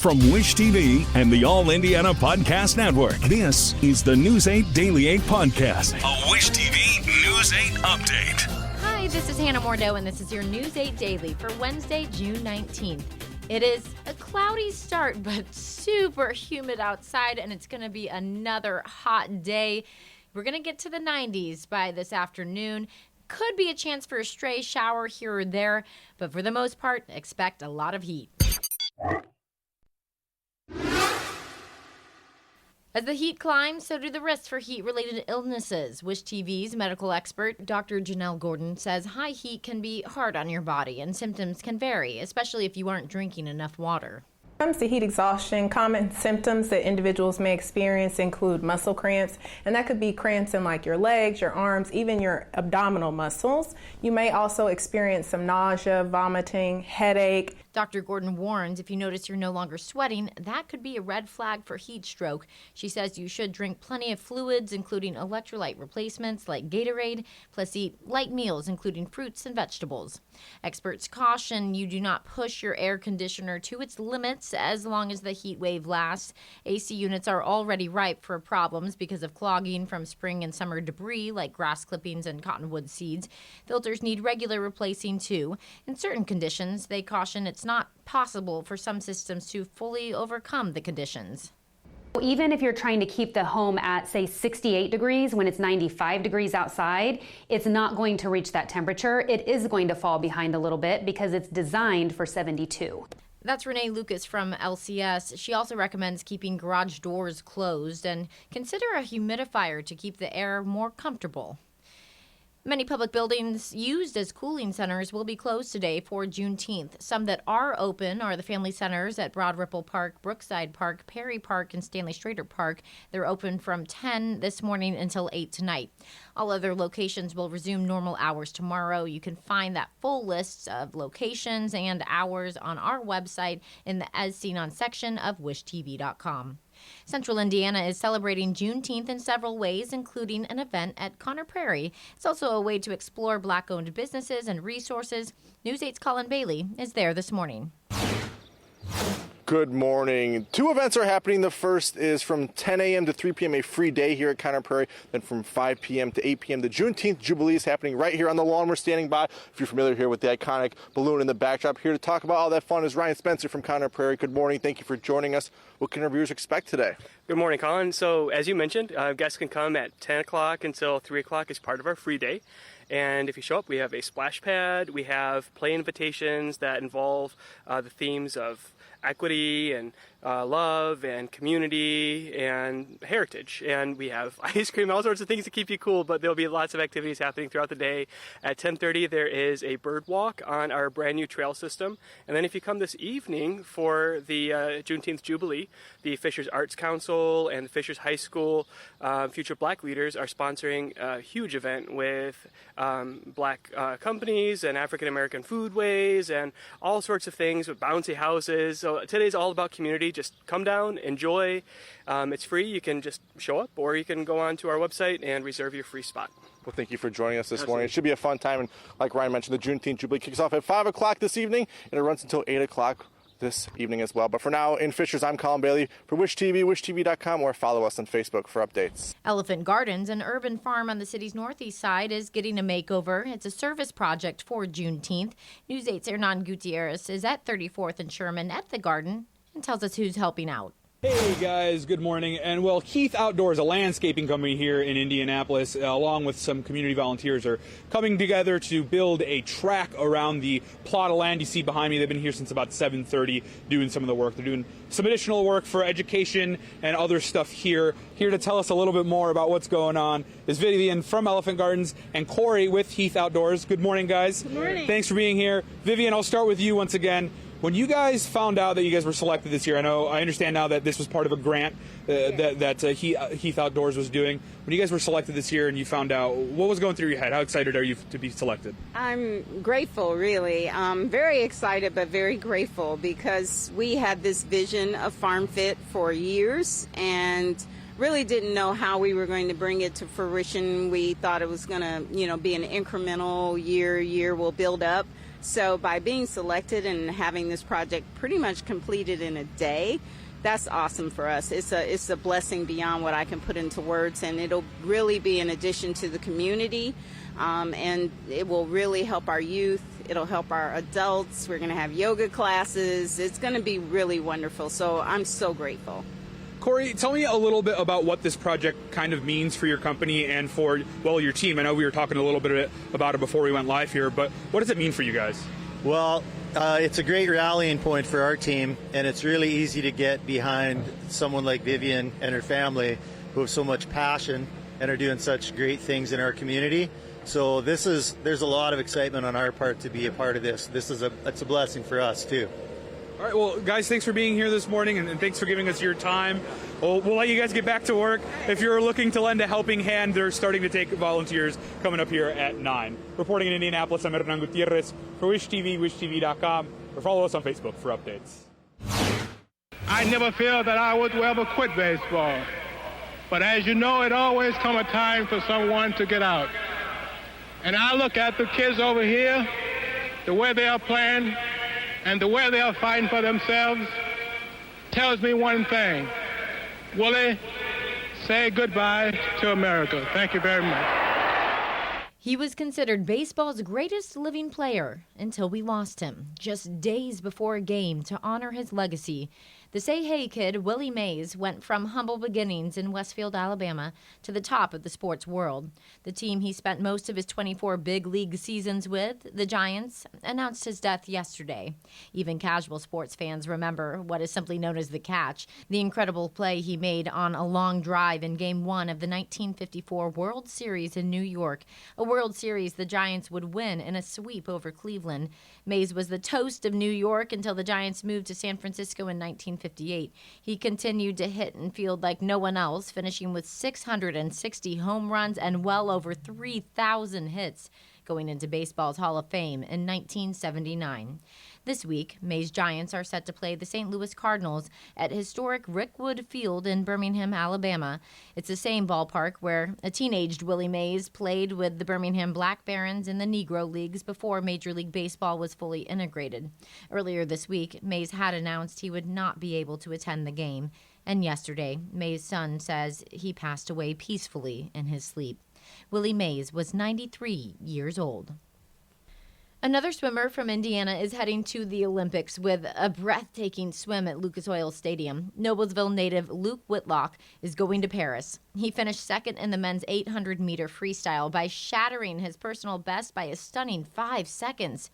From Wish TV and the All Indiana Podcast Network, this is the News 8 Daily 8 Podcast, a Wish TV News 8 update. Hi, this is Hannah Mordeaux, and this is your News 8 Daily for Wednesday, June 19th. It is a cloudy start, but super humid outside, and it's going to be another hot day. We're going to get to the 90s by this afternoon. Could be a chance for a stray shower here or there, but for the most part, expect a lot of heat. As the heat climbs, so do the risks for heat-related illnesses. Wish TV's medical expert, Dr. Janelle Gordon, says high heat can be hard on your body and symptoms can vary, especially if you aren't drinking enough water. When it comes to heat exhaustion, common symptoms that individuals may experience include muscle cramps, and that could be cramps in like your legs, your arms, even your abdominal muscles. You may also experience some nausea, vomiting, headache. Dr. Gordon warns if you notice you're no longer sweating, that could be a red flag for heat stroke. She says you should drink plenty of fluids, including electrolyte replacements like Gatorade, plus eat light meals, including fruits and vegetables. Experts caution you do not push your air conditioner to its limits as long as the heat wave lasts. AC units are already ripe for problems because of clogging from spring and summer debris like grass clippings and cottonwood seeds. Filters need regular replacing too. In certain conditions, they caution it's not possible for some systems to fully overcome the conditions. Even if you're trying to keep the home at, say, 68 degrees when it's 95 degrees outside, it's not going to reach that temperature. It is going to fall behind a little bit because it's designed for 72. That's Renee Lucas from LCS. She also recommends keeping garage doors closed and consider a humidifier to keep the air more comfortable. Many public buildings used as cooling centers will be closed today for Juneteenth. Some that are open are the family centers at Broad Ripple Park, Brookside Park, Perry Park, and Stanley Strader Park. They're open from 10 this morning until 8 tonight. All other locations will resume normal hours tomorrow. You can find that full list of locations and hours on our website in the As Seen On section of wishtv.com. Central Indiana is celebrating Juneteenth in several ways, including an event at Conner Prairie. It's also a way to explore Black-owned businesses and resources. News 8's Colin Bailey is there this morning. Good morning. Two events are happening. The first is from 10 a.m. to 3 p.m., a free day here at Conner Prairie. Then from 5 p.m. to 8 p.m., the Juneteenth Jubilee is happening right here on the lawn we're standing by. If you're familiar here with the iconic balloon in the backdrop, here to talk about all that fun is Ryan Spencer from Conner Prairie. Good morning. Thank you for joining us. What can our viewers expect today? Good morning, Colin. So as you mentioned, guests can come at 10 o'clock until 3 o'clock as part of our free day. And if you show up, we have a splash pad. We have play invitations that involve the themes of equity and love and community and heritage. And we have ice cream, all sorts of things to keep you cool, but there'll be lots of activities happening throughout the day. At 10:30, there is a bird walk on our brand new trail system. And then if you come this evening for the Juneteenth Jubilee, the Fishers Arts Council and the Fishers High School Future Black Leaders are sponsoring a huge event with black companies and African American foodways and all sorts of things with bouncy houses. So today's all about community. Just come down, enjoy. It's free. You can just show up, or you can go on to our website and reserve your free spot. Well, thank you for joining us this morning. It should be a fun time. And like Ryan mentioned, the Juneteenth Jubilee kicks off at 5 o'clock this evening, and it runs until 8 o'clock this evening as well. But for now, in Fishers, I'm Colin Bailey for Wish TV, wishtv.com, or follow us on Facebook for updates. Elephant Gardens, an urban farm on the city's northeast side, is getting a makeover. It's a service project for Juneteenth. News 8's Hernan Gutierrez is at 34th and Sherman at the garden and tells us who's helping out. Hey guys, good morning. And well, Keith Outdoors, a landscaping company here in Indianapolis, along with some community volunteers, are coming together to build a track around the plot of land you see behind me. They've been here since about 7:30 doing some of the work. They're doing some additional work for education and other stuff here. Here to tell us a little bit more about what's going on is Vivian from Elephant Gardens and Corey with Heath Outdoors. Good morning, guys. Good morning. Thanks for being here. Vivian, I'll start with you once again. When you guys found out that you guys were selected this year, I understand now that this was part of a grant that Heath Outdoors was doing. When you guys were selected this year and you found out, what was going through your head? How excited are you to be selected? I'm grateful, really. I'm very excited, but very grateful because we had this vision of Farm Fit for years and really didn't know how we were going to bring it to fruition. We thought it was going to, be an incremental year we'll build up. So by being selected and having this project pretty much completed in a day, that's awesome for us. It's a blessing beyond what I can put into words, and it'll really be an addition to the community, and it will really help our youth. It'll help our adults. We're going to have yoga classes. It's going to be really wonderful. So I'm so grateful. Corey, tell me a little bit about what this project kind of means for your company and for, well, your team. I know we were talking a little bit about it before we went live here, but what does it mean for you guys? Well, it's a great rallying point for our team, and it's really easy to get behind someone like Vivian and her family who have so much passion and are doing such great things in our community. So there's a lot of excitement on our part to be a part of this. It's a blessing for us too. All right, well, guys, thanks for being here this morning, and thanks for giving us your time. We'll let you guys get back to work. If you're looking to lend a helping hand, they're starting to take volunteers coming up here at 9. Reporting in Indianapolis, I'm Hernan Gutierrez for Wish TV, wishtv.com, or follow us on Facebook for updates. I never felt that I would ever quit baseball. But as you know, it always comes a time for someone to get out. And I look at the kids over here, the way they are playing, and the way they are fighting for themselves tells me one thing. Willie, say goodbye to America. Thank you very much. He was considered baseball's greatest living player until we lost him, just days before a game to honor his legacy. The Say Hey kid, Willie Mays, went from humble beginnings in Westfield, Alabama, to the top of the sports world. The team he spent most of his 24 big league seasons with, the Giants, announced his death yesterday. Even casual sports fans remember what is simply known as the catch, the incredible play he made on a long drive in Game 1 of the 1954 World Series in New York, a World Series the Giants would win in a sweep over Cleveland. Mays was the toast of New York until the Giants moved to San Francisco in 1958. He continued to hit and field like no one else, finishing with 660 home runs and well over 3,000 hits, going into baseball's Hall of Fame in 1979. This week, Mays Giants are set to play the St. Louis Cardinals at historic Rickwood Field in Birmingham, Alabama. It's the same ballpark where a teenaged Willie Mays played with the Birmingham Black Barons in the Negro Leagues before Major League Baseball was fully integrated. Earlier this week, Mays had announced he would not be able to attend the game, and yesterday, Mays' son says he passed away peacefully in his sleep. Willie Mays was 93 years old. Another swimmer from Indiana is heading to the Olympics with a breathtaking swim at Lucas Oil Stadium. Noblesville native Luke Whitlock is going to Paris. He finished second in the men's 800-meter freestyle by shattering his personal best by a stunning 5 seconds.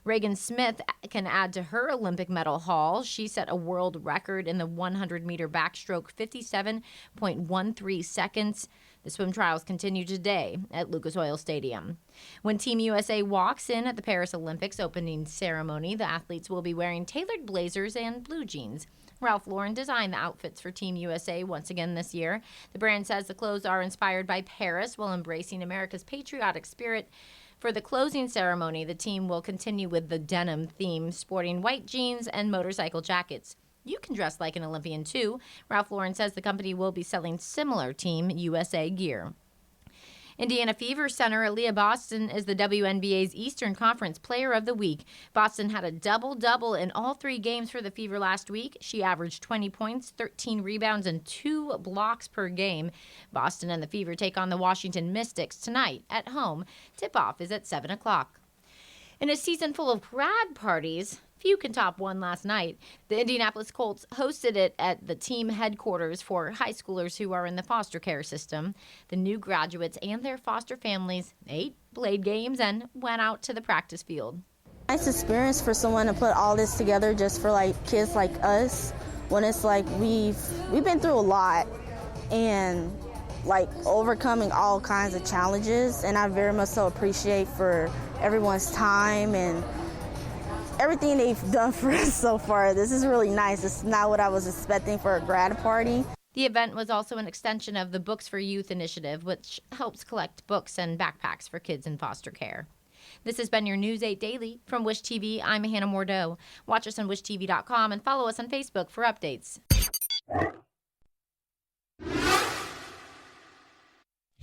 Reagan Smith can add to her Olympic medal haul. She set a world record in the 100-meter backstroke, 57.13 seconds. The swim trials continue today at Lucas Oil Stadium. When Team USA walks in at the Paris Olympics opening ceremony, the athletes will be wearing tailored blazers and blue jeans. Ralph Lauren designed the outfits for Team USA once again this year. The brand says the clothes are inspired by Paris while embracing America's patriotic spirit. For the closing ceremony, the team will continue with the denim theme, sporting white jeans and motorcycle jackets. You can dress like an Olympian, too. Ralph Lauren says the company will be selling similar Team USA gear. Indiana Fever center Aaliyah Boston is the WNBA's Eastern Conference Player of the Week. Boston had a double-double in all 3 games for the Fever last week. She averaged 20 points, 13 rebounds, and 2 blocks per game. Boston and the Fever take on the Washington Mystics tonight at home. Tip-off is at 7 o'clock. In a season full of grad parties, few can top one last night. The Indianapolis Colts hosted it at the team headquarters for high schoolers who are in the foster care system. The new graduates and their foster families ate, played games, and went out to the practice field. Nice experience for someone to put all this together just for like kids like us, when it's like we've been through a lot and like overcoming all kinds of challenges, and I very much so appreciate for everyone's time and everything they've done for us so far. This is really nice. It's not what I was expecting for a grad party. The event was also an extension of the Books for Youth initiative, which helps collect books and backpacks for kids in foster care. This has been your News 8 Daily. From Wish TV, I'm Hannah Mordeau. Watch us on wishtv.com and follow us on Facebook for updates.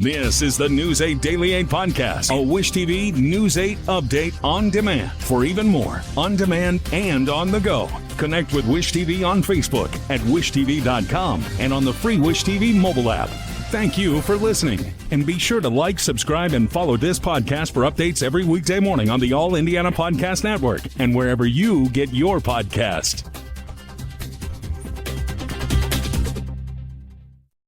This is the News 8 Daily 8 podcast, a Wish TV News 8 update on demand. For even more, on demand and on the go, connect with Wish TV on Facebook at wishtv.com and on the free Wish TV mobile app. Thank you for listening, and be sure to like, subscribe, and follow this podcast for updates every weekday morning on the All Indiana Podcast Network and wherever you get your podcast.